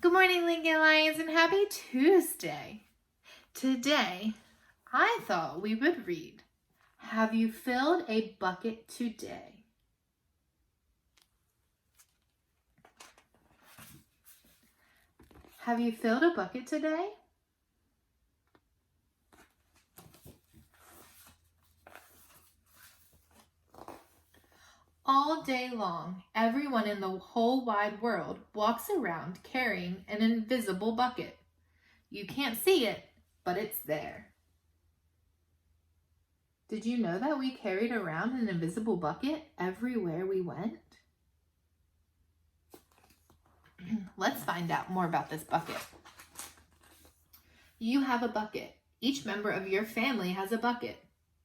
Good morning, Lincoln Lions, and happy Tuesday. Today, I thought we would read, Have you filled a bucket today? Have you filled a bucket today? All day long, everyone in the whole wide world walks around carrying an invisible bucket. You can't see it, but it's there. Did you know that we carried around an invisible bucket everywhere we went? Let's find out more about this bucket. You have a bucket. Each member of your family has a bucket.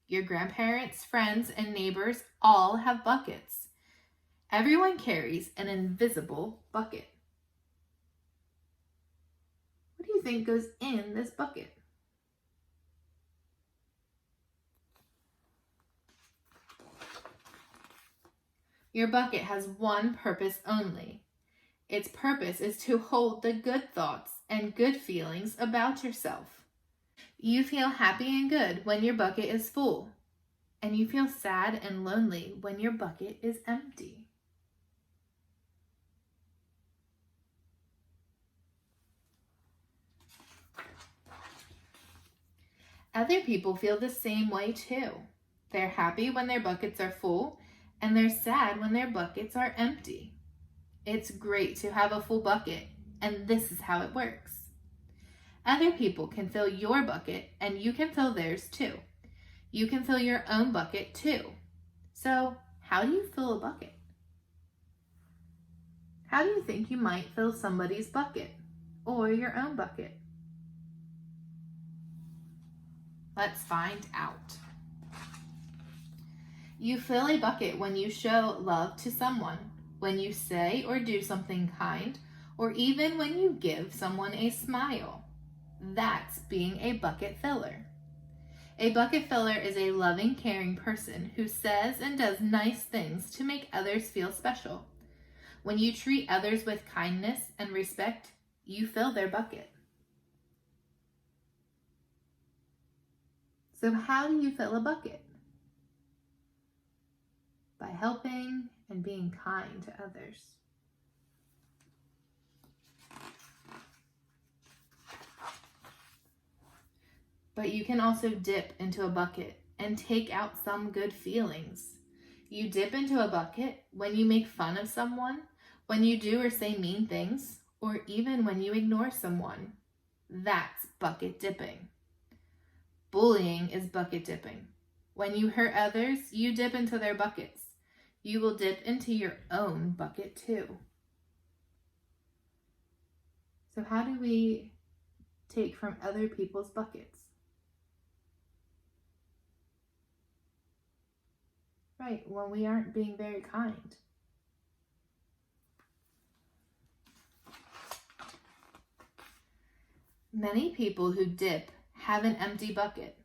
Your grandparents, friends, and neighbors all have buckets. Everyone carries an invisible bucket. What do you think goes in this bucket? Your bucket has one purpose only. Its purpose is to hold the good thoughts and good feelings about yourself. You feel happy and good when your bucket is full, and you feel sad and lonely when your bucket is empty. Other people feel the same way too. They're happy when their buckets are full, and they're sad when their buckets are empty. It's great to have a full bucket, and this is how it works. Other people can fill your bucket, and you can fill theirs too. You can fill your own bucket too. So, how do you fill a bucket? How do you think you might fill somebody's bucket or your own bucket? Let's find out. You fill a bucket when you show love to someone, when you say or do something kind, or even when you give someone a smile. That's being a bucket filler. A bucket filler is a loving, caring person who says and does nice things to make others feel special. When you treat others with kindness and respect, you fill their bucket. So how do you fill a bucket? By helping and being kind to others. But you can also dip into a bucket and take out some good feelings. You dip into a bucket when you make fun of someone, when you do or say mean things, or even when you ignore someone. That's bucket dipping. Bullying is bucket dipping. When you hurt others, you dip into their buckets. You will dip into your own bucket too. So how do we take from other people's buckets? Right, when we aren't being very kind. Many people who dip have an empty bucket.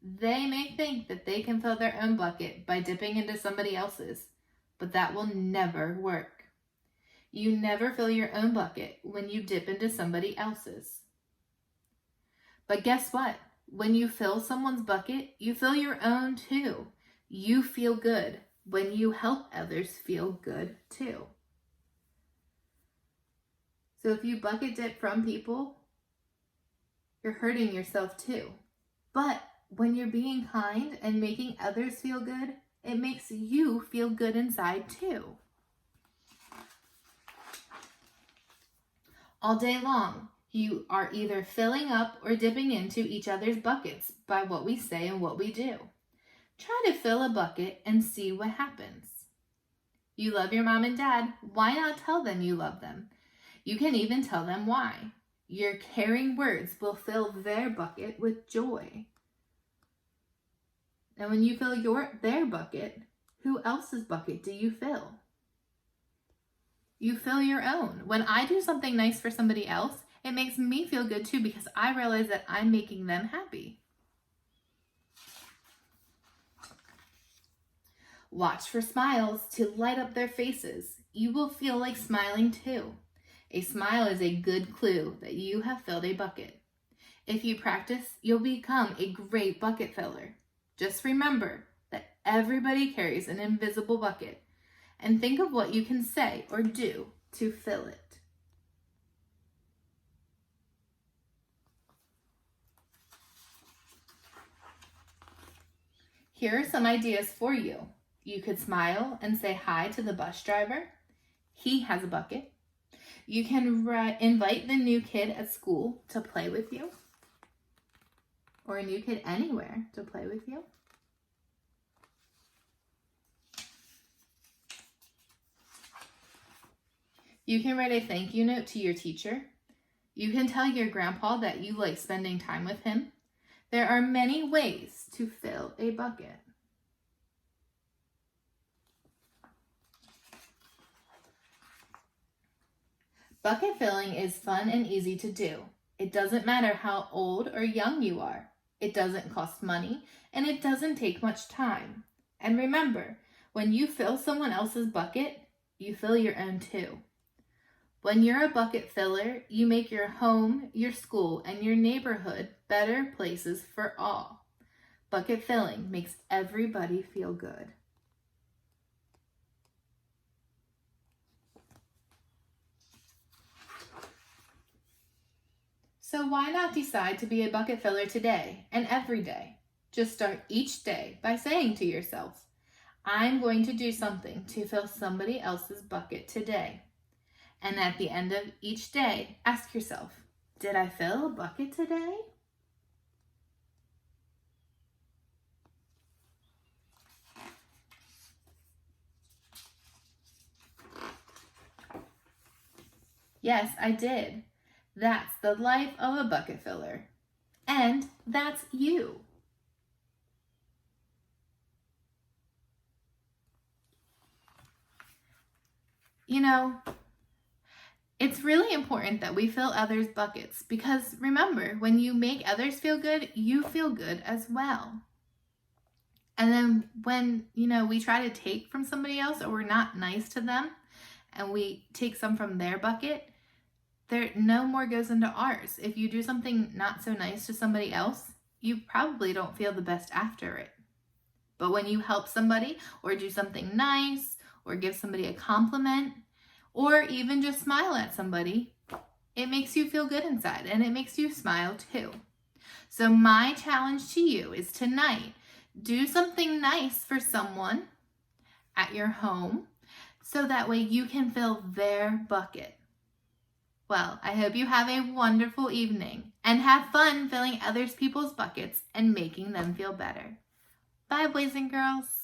They may think that they can fill their own bucket by dipping into somebody else's, but that will never work. You never fill your own bucket when you dip into somebody else's. But guess what? When you fill someone's bucket, you fill your own too. You feel good when you help others feel good too. So if you bucket dip from people, you're hurting yourself too. But when you're being kind and making others feel good, it makes you feel good inside too. All day long, you are either filling up or dipping into each other's buckets by what we say and what we do. Try to fill a bucket and see what happens. You love your mom and dad. Why not tell them you love them? You can even tell them why. Your caring words will fill their bucket with joy. And when you fill their bucket, who else's bucket do you fill? You fill your own. When I do something nice for somebody else, it makes me feel good too because I realize that I'm making them happy. Watch for smiles to light up their faces. You will feel like smiling too. A smile is a good clue that you have filled a bucket. If you practice, you'll become a great bucket filler. Just remember that everybody carries an invisible bucket, and think of what you can say or do to fill it. Here are some ideas for you. You could smile and say hi to the bus driver. He has a bucket. You can invite the new kid at school to play with you, or a new kid anywhere to play with you. You can write a thank you note to your teacher. You can tell your grandpa that you like spending time with him. There are many ways to fill a bucket. Bucket filling is fun and easy to do. It doesn't matter how old or young you are. It doesn't cost money, and it doesn't take much time. And remember, when you fill someone else's bucket, you fill your own too. When you're a bucket filler, you make your home, your school, and your neighborhood better places for all. Bucket filling makes everybody feel good. So why not decide to be a bucket filler today and every day? Just start each day by saying to yourself, I'm going to do something to fill somebody else's bucket today. And at the end of each day, ask yourself, did I fill a bucket today? Yes, I did. That's the life of a bucket filler. And that's you. You know, it's really important that we fill others' buckets because remember, when you make others feel good, you feel good as well. And then when, we try to take from somebody else or we're not nice to them and we take some from their bucket, there no more goes into ours. If you do something not so nice to somebody else, you probably don't feel the best after it. But when you help somebody or do something nice or give somebody a compliment or even just smile at somebody, it makes you feel good inside and it makes you smile too. So my challenge to you is tonight, do something nice for someone at your home so that way you can fill their bucket. Well, I hope you have a wonderful evening and have fun filling other people's buckets and making them feel better. Bye, boys and girls.